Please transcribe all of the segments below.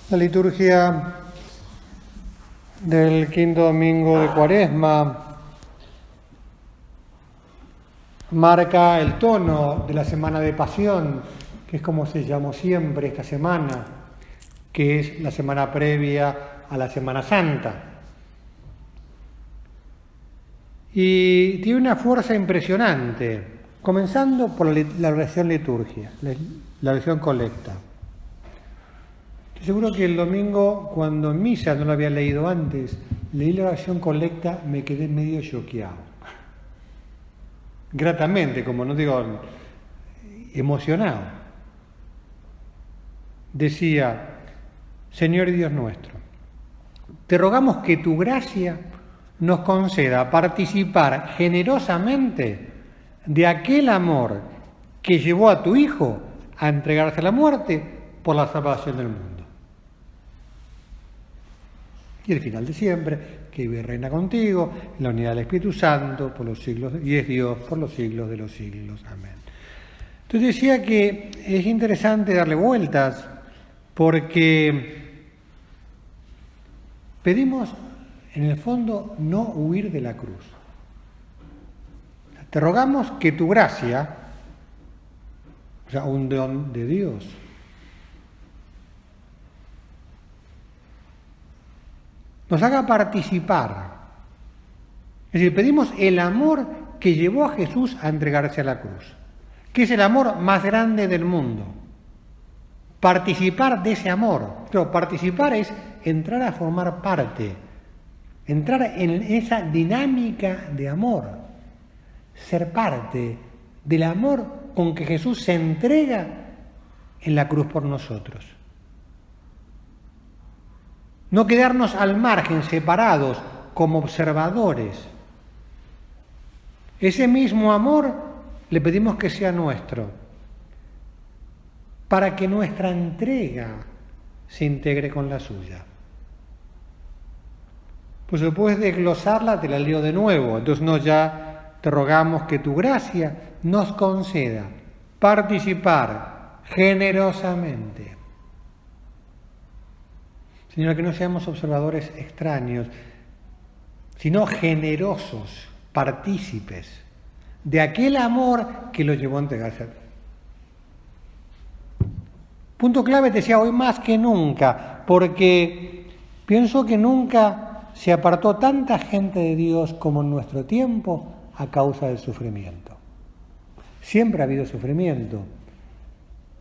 La liturgia del quinto domingo de Cuaresma marca el tono de la Semana de Pasión, que es como se llamó siempre esta semana, que es la semana previa a la Semana Santa. Y tiene una fuerza impresionante, comenzando por la oración liturgia, la oración colecta. Estoy seguro que el domingo, cuando en misa, no lo había leído antes, leí la oración colecta, me quedé medio choqueado. Gratamente, como no digo, emocionado. Decía: Señor Dios nuestro, te rogamos que tu gracia nos conceda participar generosamente de aquel amor que llevó a tu Hijo a entregarse a la muerte por la salvación del mundo. Y el final de siempre, que vive y reina contigo, en la unidad del Espíritu Santo, por los siglos, y es Dios por los siglos de los siglos. Amén. Entonces decía que es interesante darle vueltas, porque pedimos, en el fondo, no huir de la cruz. Te rogamos que tu gracia, o sea, un don de Dios, nos haga participar. Es decir, pedimos el amor que llevó a Jesús a entregarse a la cruz, que es el amor más grande del mundo. Participar de ese amor. Pero participar es entrar a formar parte, entrar en esa dinámica de amor, ser parte del amor con que Jesús se entrega en la cruz por nosotros. No quedarnos al margen, separados, como observadores. Ese mismo amor le pedimos que sea nuestro, para que nuestra entrega se integre con la suya. Pues después de glosarla te la leo de nuevo. Entonces ya te rogamos que tu gracia nos conceda participar generosamente. Señor, que no seamos observadores extraños, sino generosos, partícipes de aquel amor que lo llevó a entregarse. Punto clave, te decía, hoy más que nunca, porque pienso que nunca se apartó tanta gente de Dios como en nuestro tiempo a causa del sufrimiento. Siempre ha habido sufrimiento,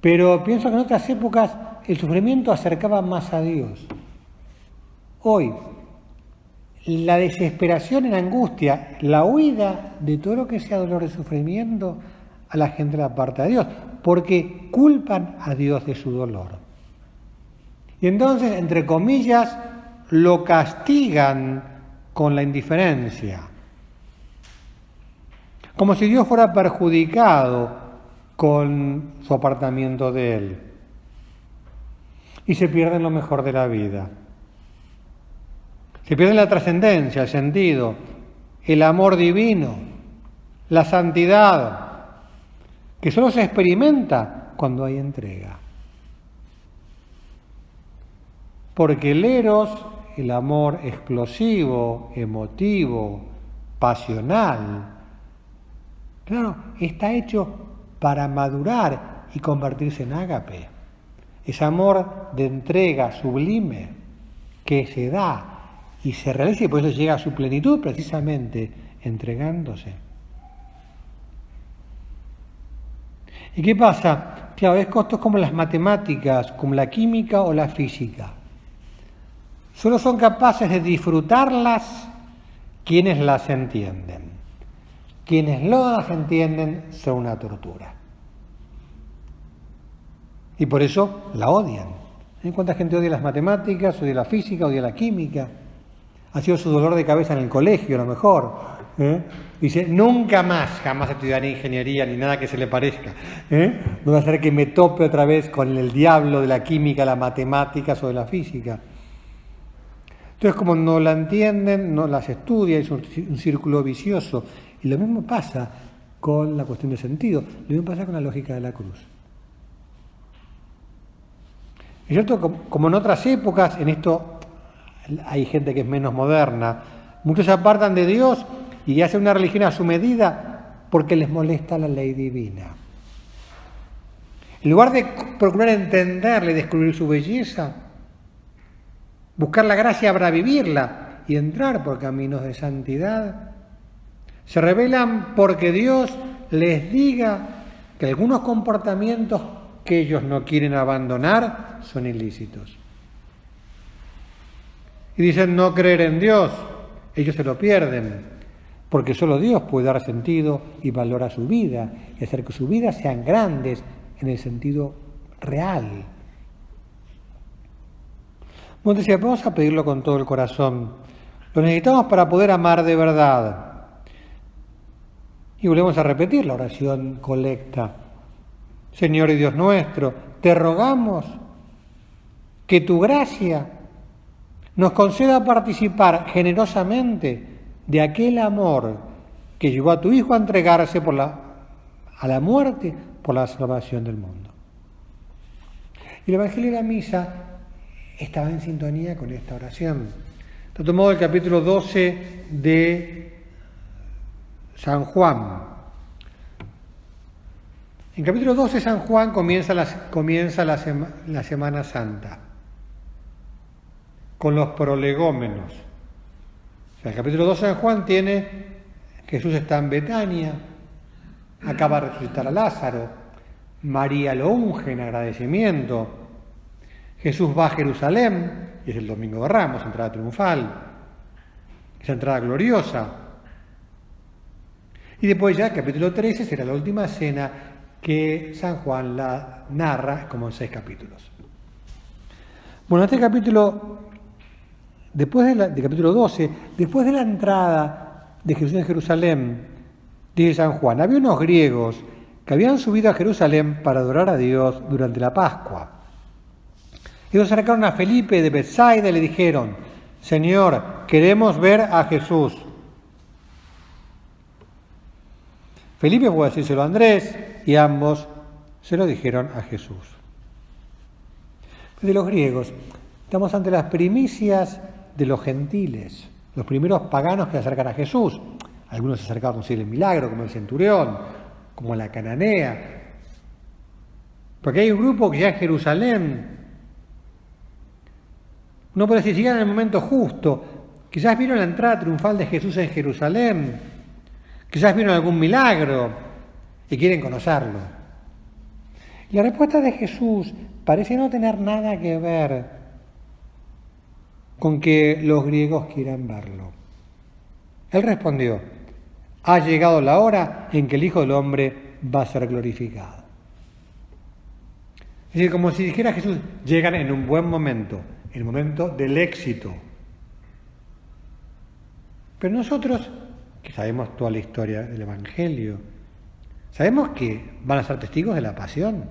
pero pienso que en otras épocas el sufrimiento acercaba más a Dios. Hoy, la desesperación y la angustia, la huida de todo lo que sea dolor y sufrimiento, a la gente la aparta de Dios, porque culpan a Dios de su dolor. Y entonces, entre comillas, lo castigan con la indiferencia, como si Dios fuera perjudicado con su apartamiento de Él. Y se pierden lo mejor de la vida. Se pierde la trascendencia, el sentido, el amor divino, la santidad, que solo se experimenta cuando hay entrega. Porque el eros, el amor explosivo, emotivo, pasional, claro, está hecho para madurar y convertirse en ágape. Es amor de entrega sublime que se da y se realiza, y por eso llega a su plenitud precisamente entregándose. ¿Y qué pasa? Claro, esto es como las matemáticas, como la química o la física. Solo son capaces de disfrutarlas quienes las entienden. Quienes no las entienden son una tortura. Y por eso la odian. ¿Cuánta gente odia las matemáticas, odia la física, odia la química? Ha sido su dolor de cabeza en el colegio, a lo mejor. Dice, nunca más, jamás estudiaré ingeniería ni nada que se le parezca. No va a ser que me tope otra vez con el diablo de la química, las matemáticas o de la física. Entonces, como no la entienden, no las estudian, es un círculo vicioso. Y lo mismo pasa con la cuestión de sentido, lo mismo pasa con la lógica de la cruz. Es cierto, como en otras épocas, en esto hay gente que es menos moderna, muchos se apartan de Dios y hacen una religión a su medida porque les molesta la ley divina. En lugar de procurar entenderla y descubrir su belleza, buscar la gracia para vivirla y entrar por caminos de santidad, se rebelan porque Dios les diga que algunos comportamientos que ellos no quieren abandonar son ilícitos. Y dicen no creer en Dios, ellos se lo pierden, porque solo Dios puede dar sentido y valor a su vida y hacer que sus vidas sean grandes en el sentido real. Bueno, decía, vamos a pedirlo con todo el corazón. Lo necesitamos para poder amar de verdad. Y volvemos a repetir la oración colecta. Señor y Dios nuestro, te rogamos que tu gracia nos conceda participar generosamente de aquel amor que llevó a tu Hijo a entregarse a la muerte por la salvación del mundo. Y el Evangelio de la Misa estaba en sintonía con esta oración. De otro modo, el capítulo 12 de San Juan. En capítulo 12 San Juan comienza la Semana Santa con los prolegómenos. O sea, el capítulo 12 de San Juan tiene Jesús está en Betania, acaba de resucitar a Lázaro, María lo unge en agradecimiento, Jesús va a Jerusalén, y es el Domingo de Ramos, entrada triunfal, esa entrada gloriosa. Y después ya, capítulo 13, será la última cena que San Juan la narra como en 6 capítulos. Bueno, este capítulo, después de capítulo 12, después de la entrada de Jesús en Jerusalén, dice San Juan, había unos griegos que habían subido a Jerusalén para adorar a Dios durante la Pascua. Ellos se acercaron a Felipe de Betsaida y le dijeron, Señor, queremos ver a Jesús. Felipe fue a decírselo a Andrés y ambos se lo dijeron a Jesús. De los griegos, estamos ante las primicias de los gentiles, los primeros paganos que se acercan a Jesús. Algunos se acercaban a conseguir el milagro, como el centurión, como la cananea. Porque hay un grupo que ya en Jerusalén, no puede decir, llegan en el momento justo, quizás vieron la entrada triunfal de Jesús en Jerusalén, quizás vieron algún milagro y quieren conocerlo. Y la respuesta de Jesús parece no tener nada que ver con que los griegos quieran verlo. Él respondió, ha llegado la hora en que el Hijo del Hombre va a ser glorificado. Es decir, como si dijera Jesús, llegan en un buen momento, el momento del éxito. Pero nosotros, que sabemos toda la historia del Evangelio, sabemos que van a ser testigos de la pasión.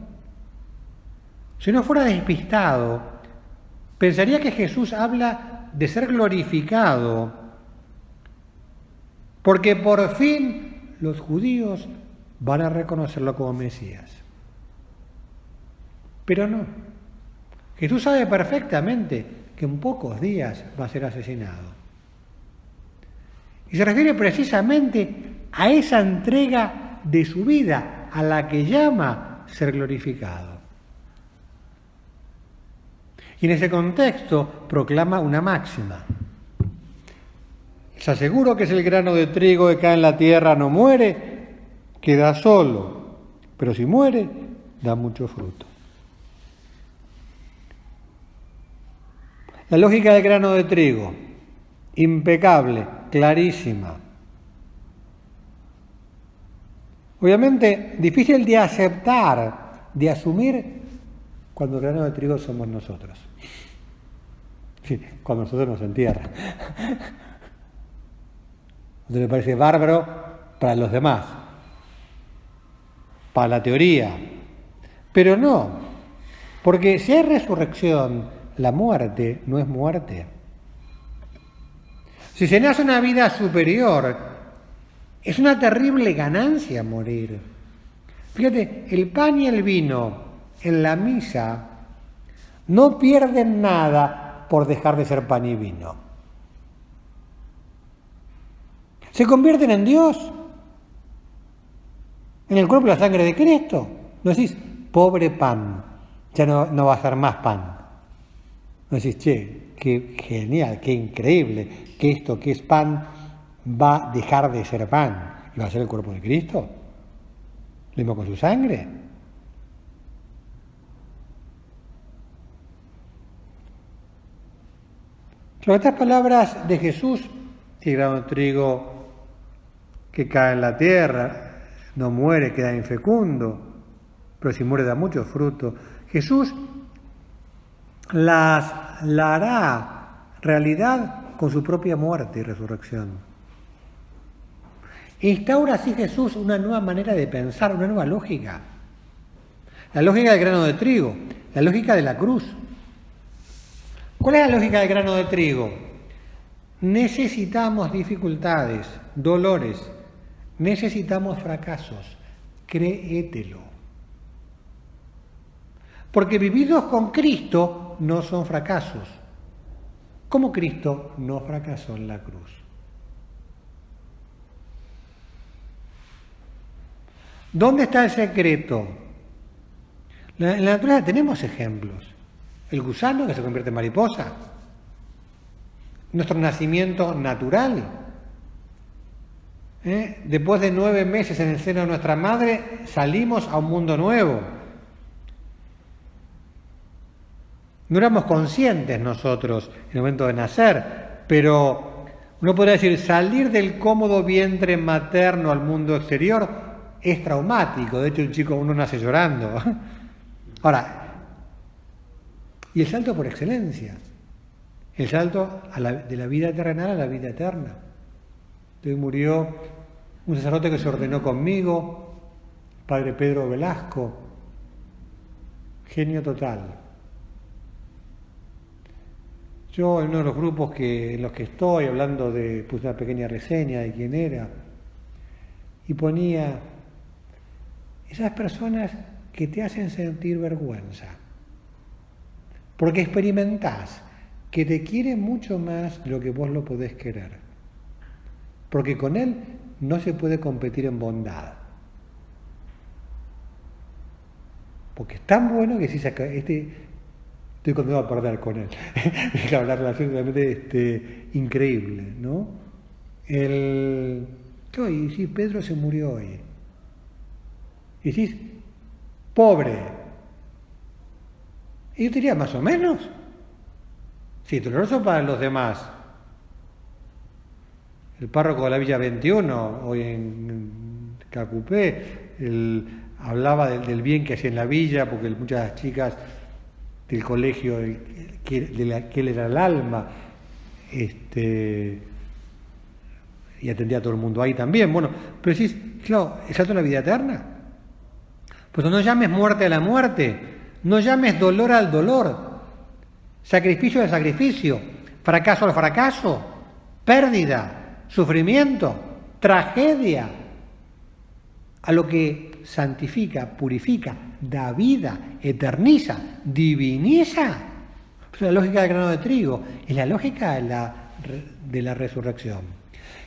Si uno fuera despistado, pensaría que Jesús habla de ser glorificado, porque por fin los judíos van a reconocerlo como Mesías. Pero no. Jesús sabe perfectamente que en pocos días va a ser asesinado. Y se refiere precisamente a esa entrega de su vida, a la que llama ser glorificado. Y en ese contexto proclama una máxima. Les aseguro que si el grano de trigo que cae en la tierra no muere, queda solo, pero si muere, da mucho fruto. La lógica del grano de trigo, impecable, clarísima. Obviamente, difícil de aceptar, de asumir, cuando el grano de trigo somos nosotros. Sí, cuando nosotros nos entierran. Entonces me parece bárbaro para los demás, para la teoría. Pero no, porque si hay resurrección, la muerte no es muerte. Si se nace una vida superior, es una terrible ganancia morir. Fíjate, el pan y el vino en la misa No pierden nada por dejar de ser pan y vino. Se convierten en Dios, en el cuerpo y la sangre de Cristo. No decís, pobre pan, ya no va a ser más pan. No decís, che, qué genial, qué increíble, que esto que es pan va a dejar de ser pan y va a ser el cuerpo de Cristo. Lo mismo con su sangre. Sobre estas palabras de Jesús, si el grano de trigo que cae en la tierra no muere, queda infecundo, pero si muere da mucho fruto. Jesús la hará realidad con su propia muerte y resurrección. Instaura así Jesús una nueva manera de pensar, una nueva lógica. La lógica del grano de trigo, la lógica de la cruz. ¿Cuál es la lógica del grano de trigo? Necesitamos dificultades, dolores, necesitamos fracasos, créetelo. Porque vividos con Cristo no son fracasos, como Cristo no fracasó en la cruz. ¿Dónde está el secreto? En la naturaleza tenemos ejemplos. El gusano que se convierte en mariposa, nuestro nacimiento natural. Después de 9 meses en el seno de nuestra madre, salimos a un mundo nuevo. No éramos conscientes nosotros en el momento de nacer, pero uno podría decir, salir del cómodo vientre materno al mundo exterior es traumático. De hecho, uno nace llorando. Ahora, y el salto por excelencia, el salto de la vida terrenal a la vida eterna. Entonces murió un sacerdote que se ordenó conmigo, Padre Pedro Velasco, genio total. Yo en uno de los grupos en los que estoy, puse una pequeña reseña de quién era, y ponía esas personas que te hacen sentir vergüenza, porque experimentás que te quiere mucho más de lo que vos lo podés querer, porque con él no se puede competir en bondad, porque es tan bueno que si estoy condenado a perder con él. La relación realmente increíble, ¿no? Y si Pedro se murió hoy, y decís, pobre, y yo diría más o menos, sí, doloroso para los demás. El párroco de la Villa 21, hoy en Cacupé, hablaba del bien que hacía en la villa, porque muchas chicas del colegio que él era el alma, y atendía a todo el mundo ahí también. Bueno, pero decís, claro, ¿es alto la vida eterna? Pues no llames muerte a la muerte, no llames dolor al dolor, sacrificio al sacrificio, fracaso al fracaso, pérdida, sufrimiento, tragedia, a lo que santifica, purifica, da vida, eterniza, diviniza. Es la lógica del grano de trigo, es la lógica de la resurrección.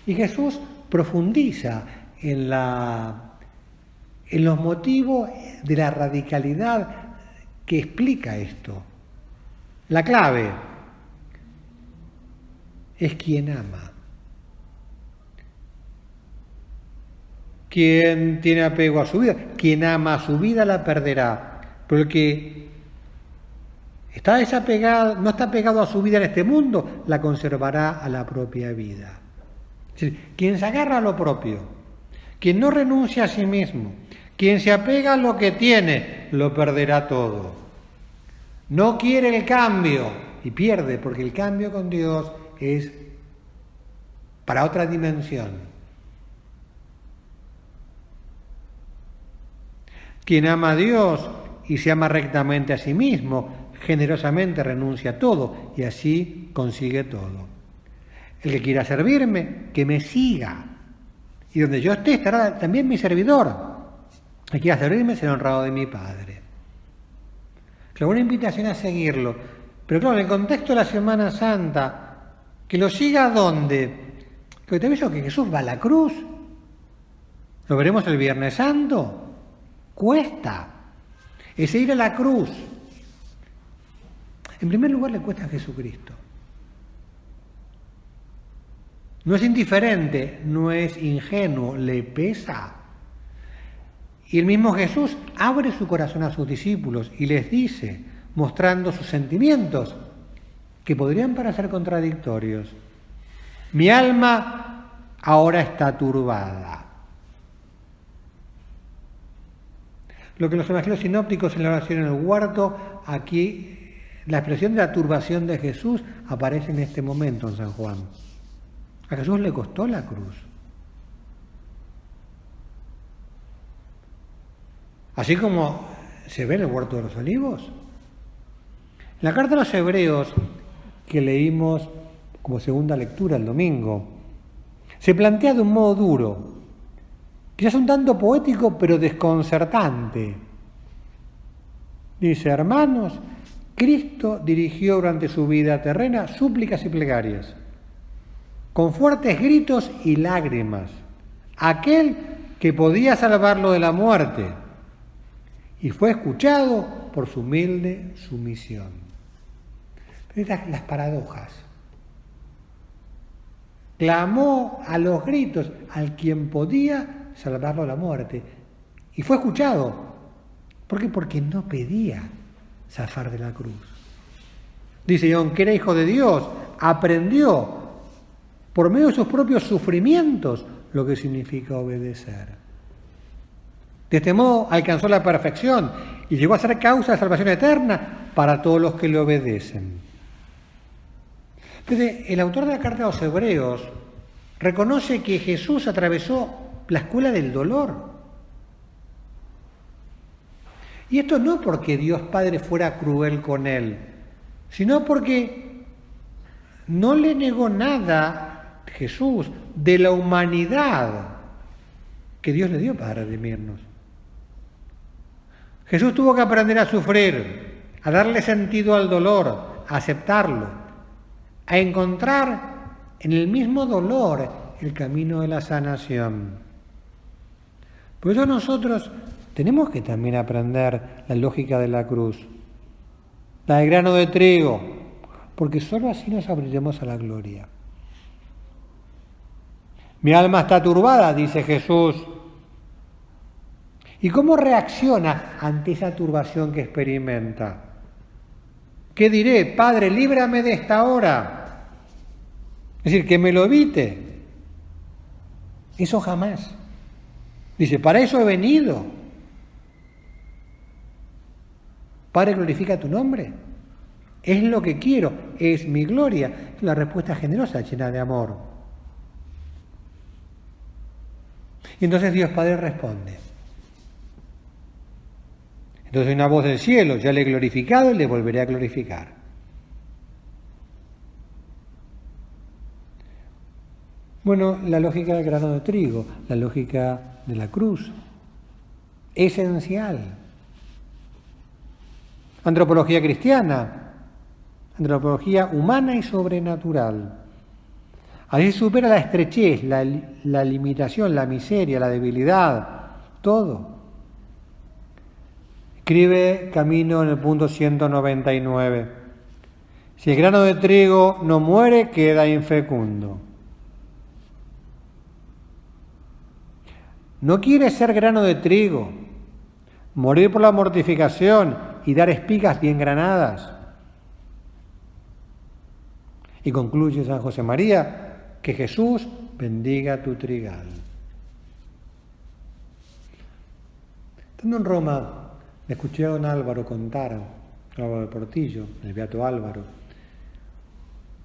Y Jesús profundiza en los motivos de la radicalidad que explica esto. La clave es quien ama. Quien tiene apego a su vida, quien ama a su vida la perderá. Pero el que está desapegado, no está pegado a su vida en este mundo, la conservará a la propia vida. Es decir, quien se agarra a lo propio, quien no renuncia a sí mismo, quien se apega a lo que tiene, lo perderá todo. No quiere el cambio y pierde, porque el cambio con Dios es para otra dimensión. Quien ama a Dios y se ama rectamente a sí mismo, generosamente renuncia a todo y así consigue todo. El que quiera servirme, que me siga. Y donde yo esté estará también mi servidor. El que quiera servirme será honrado de mi Padre. Claro, una invitación a seguirlo. Pero claro, en el contexto de la Semana Santa, que lo siga ¿dónde? Que te aviso que Jesús va a la cruz. Lo veremos el Viernes Santo. Cuesta. Ese ir a la cruz. En primer lugar le cuesta a Jesucristo. No es indiferente, no es ingenuo, le pesa. Y el mismo Jesús abre su corazón a sus discípulos y les dice, mostrando sus sentimientos, que podrían parecer contradictorios. Mi alma ahora está turbada. Lo que los evangelios sinópticos en la oración en el huerto, aquí la expresión de la turbación de Jesús aparece en este momento en San Juan. A Jesús le costó la cruz. Así como se ve en el huerto de los olivos. En la carta a los Hebreos, que leímos como segunda lectura el domingo, se plantea de un modo duro, quizás un tanto poético pero desconcertante. Dice, hermanos, Cristo dirigió durante su vida terrena súplicas y plegarias, con fuertes gritos y lágrimas, a aquel que podía salvarlo de la muerte, y fue escuchado por su humilde sumisión. Estas las paradojas. Clamó a los gritos al quien podía salvarlo de la muerte, y fue escuchado. ¿Por qué? Porque no pedía zafar de la cruz. Dice, y aunque era hijo de Dios, aprendió por medio de sus propios sufrimientos lo que significa obedecer. De este modo alcanzó la perfección y llegó a ser causa de salvación eterna para todos los que le obedecen. Entonces, el autor de la carta a los Hebreos reconoce que Jesús atravesó la escuela del dolor. Y esto no porque Dios Padre fuera cruel con él, sino porque no le negó nada Jesús de la humanidad que Dios le dio para redimirnos. Jesús tuvo que aprender a sufrir, a darle sentido al dolor, a aceptarlo, a encontrar en el mismo dolor el camino de la sanación. Por eso nosotros tenemos que también aprender la lógica de la cruz, la del grano de trigo, porque solo así nos abriremos a la gloria. Mi alma está turbada, dice Jesús. ¿Y cómo reacciona ante esa turbación que experimenta? ¿Qué diré? Padre, líbrame de esta hora. Es decir, que me lo evite. Eso jamás. Dice, para eso he venido. Padre, glorifica tu nombre. Es lo que quiero, es mi gloria. Es la respuesta generosa, llena de amor. Y entonces Dios Padre responde. Entonces una voz del cielo, ya le he glorificado y le volveré a glorificar. Bueno, la lógica del grano de trigo, la lógica de la cruz, esencial. Antropología cristiana, antropología humana y sobrenatural. Así supera la estrechez, la limitación, la miseria, la debilidad, todo. Escribe Camino en el punto 199. Si el grano de trigo no muere, queda infecundo. No quiere ser grano de trigo, morir por la mortificación y dar espigas bien granadas. Y concluye San José María, que Jesús bendiga tu trigal. Estando en Roma, me escuché a don Álvaro contar, Álvaro de Portillo, el beato Álvaro,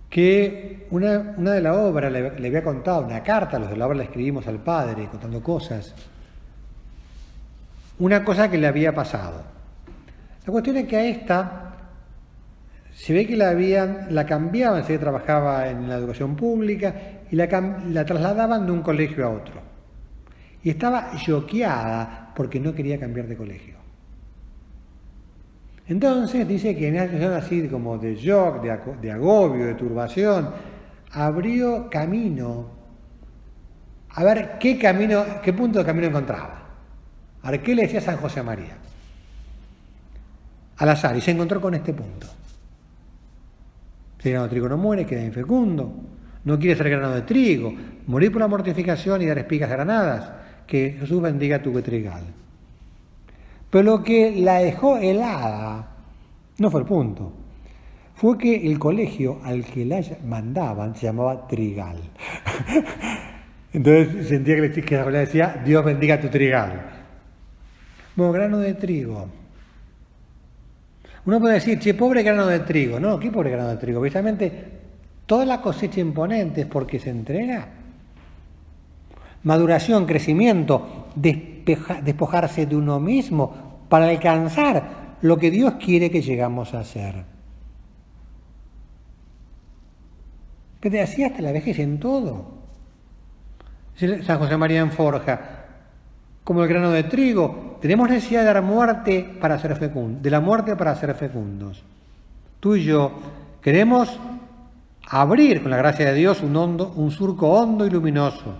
que una de la obra le había contado, una carta, los de la obra le escribimos al padre, contando cosas, una cosa que le había pasado. La cuestión es que a esta, se ve que la cambiaban, se trabajaba en la educación pública, y la trasladaban de un colegio a otro. Y estaba choqueada porque no quería cambiar de colegio. Entonces dice que en una situación así como de shock, de agobio, de turbación, abrió camino, a ver qué punto de camino encontraba. A ver, ¿qué le decía San José María? Al azar, y se encontró con este punto. Si el grano de trigo no muere, queda infecundo. No quiere ser grano de trigo, morir por la mortificación y dar espigas granadas. Que Jesús bendiga tu trigal. Pero lo que la dejó helada no fue el punto. Fue que el colegio al que la mandaban se llamaba Trigal. Entonces sentía que la abuela decía, Dios bendiga tu trigal. Bueno, grano de trigo. Uno puede decir, che, pobre grano de trigo. No, ¿qué pobre grano de trigo? Precisamente toda la cosecha imponente es porque se entrega. Maduración, crecimiento, despojarse de uno mismo para alcanzar lo que Dios quiere que llegamos a hacer. Pero así hasta la vejez en todo. San José María en Forja, como el grano de trigo, tenemos necesidad de la muerte para ser fecundos, de la muerte para ser fecundos. Tú y yo queremos abrir, con la gracia de Dios, un surco hondo y luminoso.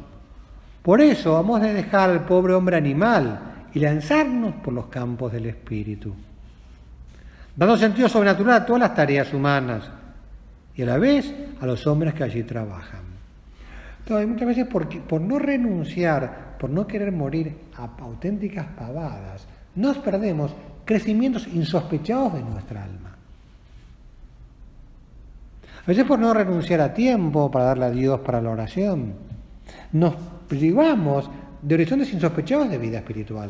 Por eso vamos a dejar al pobre hombre animal y lanzarnos por los campos del espíritu, dando sentido sobrenatural a todas las tareas humanas y a la vez a los hombres que allí trabajan. Entonces, muchas veces por no renunciar, por no querer morir a auténticas pavadas, nos perdemos crecimientos insospechados de nuestra alma. A veces por no renunciar a tiempo para darle a Dios para la oración, nos privamos de horizontes insospechados de vida espiritual.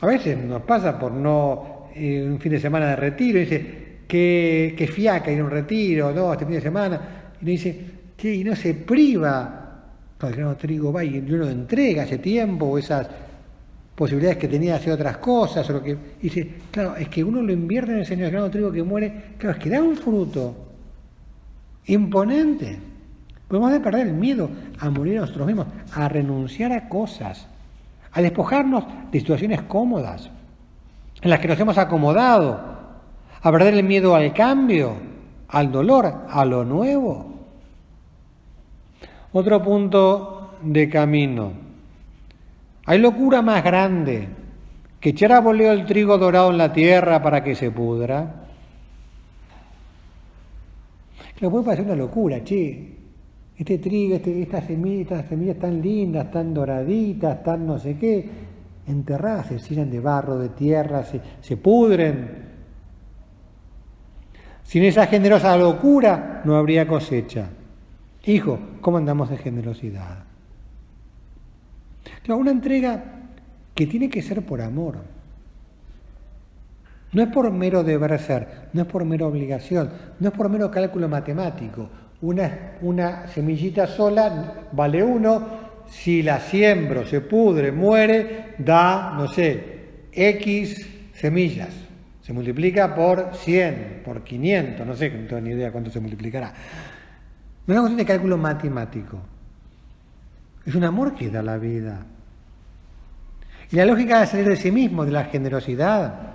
A veces nos pasa por no un fin de semana de retiro, y dice, que fiaca ir a un retiro, no, este fin de semana, y nos dice, ¿qué? Y no se priva, el grano de trigo va y uno entrega ese tiempo, o esas posibilidades que tenía de hacer otras cosas, o lo que dice, claro, es que uno lo invierte en el Señor, el grano de trigo que muere, claro, es que da un fruto imponente. Podemos de perder el miedo a morir a nosotros mismos, a renunciar a cosas, a despojarnos de situaciones cómodas, en las que nos hemos acomodado, a perder el miedo al cambio, al dolor, a lo nuevo. Otro punto de camino. ¿Hay locura más grande que echar a voleo el trigo dorado en la tierra para que se pudra? Lo puede parecer una locura, che. Este trigo, estas semillas tan lindas, tan doraditas, tan no sé qué, enterradas, se llenan de barro, de tierra, se pudren. Sin esa generosa locura no habría cosecha. Hijo, ¿cómo andamos de generosidad? Claro, una entrega que tiene que ser por amor. No es por mero deber ser, no es por mera obligación, no es por mero cálculo matemático. Una semillita sola vale 1, si la siembro, se pudre, muere, da, no sé, X semillas. Se multiplica por 100, por 500, no sé, no tengo ni idea cuánto se multiplicará. No es una cuestión de cálculo matemático. Es un amor que da la vida. Y la lógica de salir de sí mismo, de la generosidad.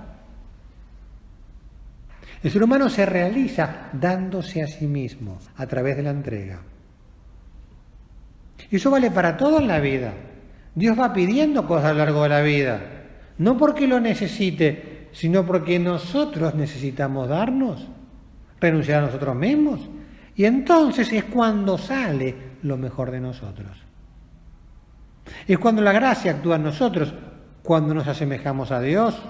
El ser humano se realiza dándose a sí mismo a través de la entrega. Y eso vale para todo en la vida. Dios va pidiendo cosas a lo largo de la vida. No porque lo necesite, sino porque nosotros necesitamos darnos, renunciar a nosotros mismos. Y entonces es cuando sale lo mejor de nosotros. Es cuando la gracia actúa en nosotros, cuando nos asemejamos a Dios.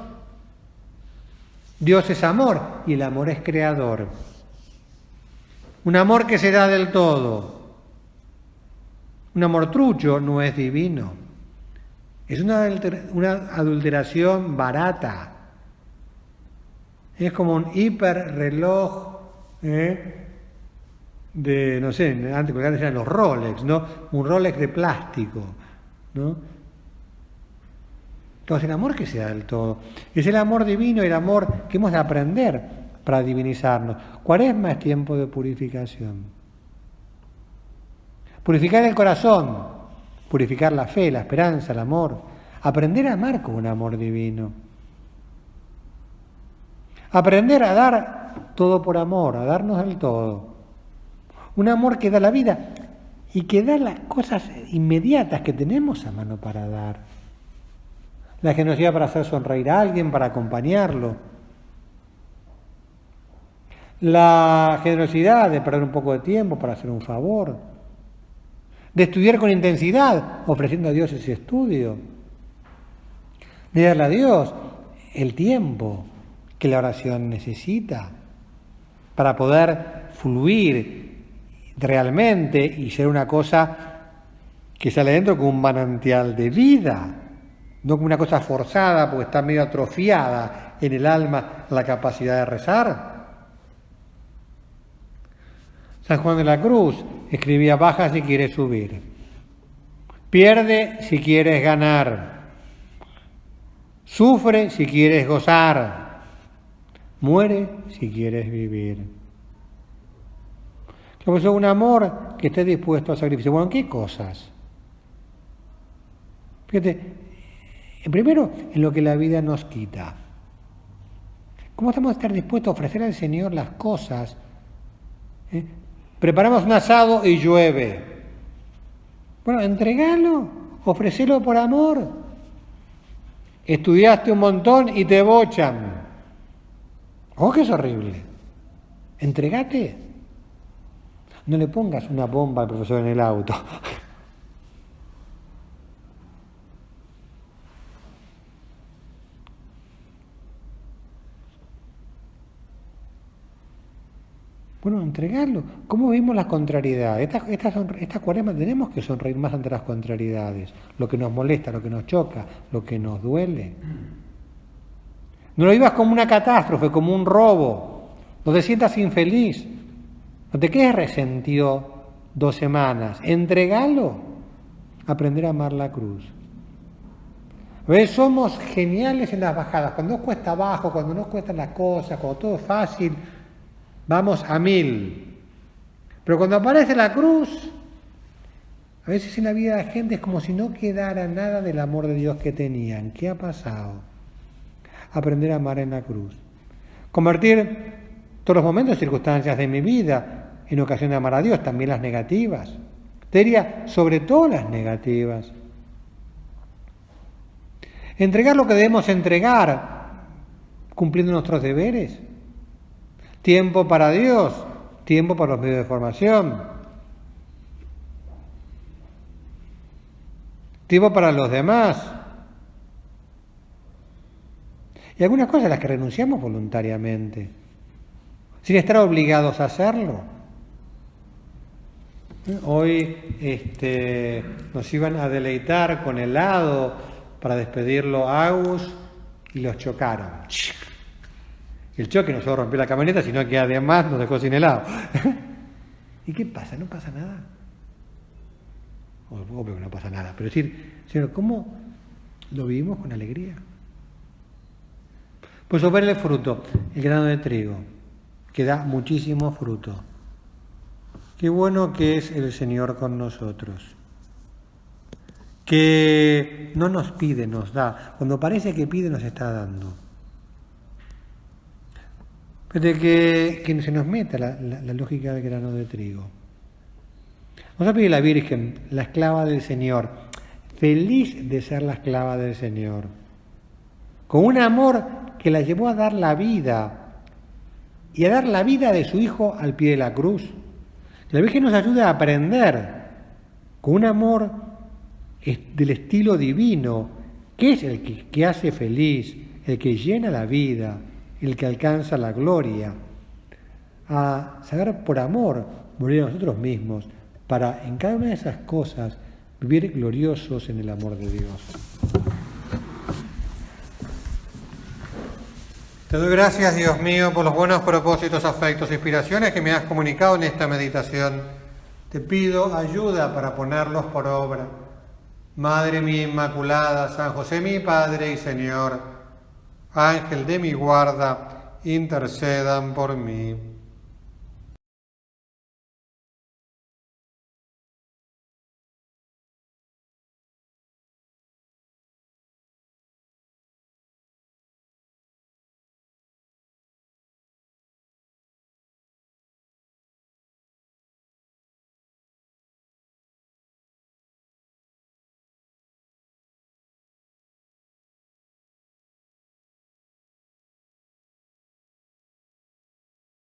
Dios es amor y el amor es creador. Un amor que se da del todo. Un amor trucho no es divino. Es una adulteración barata. Es como un hiperreloj de, no sé, antes eran los Rolex, ¿no? Un Rolex de plástico, ¿no? Entonces el amor que se da del todo. Es el amor divino, el amor que hemos de aprender para divinizarnos. Cuaresma es tiempo de purificación. Purificar el corazón, purificar la fe, la esperanza, el amor. Aprender a amar con un amor divino. Aprender a dar todo por amor, a darnos el todo. Un amor que da la vida y que da las cosas inmediatas que tenemos a mano para dar. La generosidad para hacer sonreír a alguien, para acompañarlo. La generosidad de perder un poco de tiempo para hacer un favor. De estudiar con intensidad, ofreciendo a Dios ese estudio. De darle a Dios el tiempo que la oración necesita para poder fluir realmente y ser una cosa que sale dentro como un manantial de vida, no como una cosa forzada porque está medio atrofiada en el alma la capacidad de rezar. San Juan de la Cruz escribía: baja si quieres subir, pierde si quieres ganar, sufre si quieres gozar, muere si quieres vivir. Por eso un amor que esté dispuesto a sacrificio. Bueno, ¿qué cosas? Fíjate, primero, en lo que la vida nos quita. ¿Cómo estamos a estar dispuestos a ofrecer al Señor las cosas? Preparamos un asado y llueve. Bueno, entregalo, ofrecelo por amor. Estudiaste un montón y te bochan. Oh, que es horrible. Entregate. No le pongas una bomba al profesor en el auto. Bueno, entregarlo. ¿Cómo vimos las contrariedades? Esta cuaresma tenemos que sonreír más ante las contrariedades. Lo que nos molesta, lo que nos choca, lo que nos duele. No lo vivas como una catástrofe, como un robo. No te sientas infeliz. No te quedes resentido 2 semanas. Entregalo. Aprender a amar la cruz. ¿Ves? Somos geniales en las bajadas. Cuando nos cuesta abajo, cuando nos cuestan las cosas, cuando todo es fácil, vamos a 1000. Pero cuando aparece la cruz, a veces en la vida de la gente es como si no quedara nada del amor de Dios que tenían. ¿Qué ha pasado? Aprender a amar en la cruz. Convertir todos los momentos y circunstancias de mi vida en ocasión de amar a Dios, también las negativas. Te diría, sobre todo las negativas. Entregar lo que debemos entregar, cumpliendo nuestros deberes. Tiempo para Dios, tiempo para los medios de formación. Tiempo para los demás. Y algunas cosas a las que renunciamos voluntariamente, sin estar obligados a hacerlo. Hoy nos iban a deleitar con helado para despedirlo a Agus y los chocaron. El choque no solo rompió la camioneta, sino que además nos dejó sin helado. ¿Y qué pasa? No pasa nada. Obvio que no pasa nada, pero decir, Señor, ¿cómo lo vivimos con alegría? Pues ver el fruto, el grano de trigo, que da muchísimo fruto. Qué bueno que es el Señor con nosotros, que no nos pide, nos da. Cuando parece que pide, nos está dando. De que se nos meta la lógica del grano de trigo. Vamos a pedir a la Virgen, la esclava del Señor, feliz de ser la esclava del Señor, con un amor que la llevó a dar la vida, y a dar la vida de su Hijo al pie de la cruz. La Virgen nos ayuda a aprender con un amor del estilo divino, que es el que hace feliz, el que llena la vida, el que alcanza la gloria, a saber por amor morir a nosotros mismos, para en cada una de esas cosas vivir gloriosos en el amor de Dios. Te doy gracias, Dios mío, por los buenos propósitos, afectos e inspiraciones que me has comunicado en esta meditación. Te pido ayuda para ponerlos por obra. Madre mía Inmaculada, San José mi Padre y Señor, Ángel de mi guarda, intercedan por mí.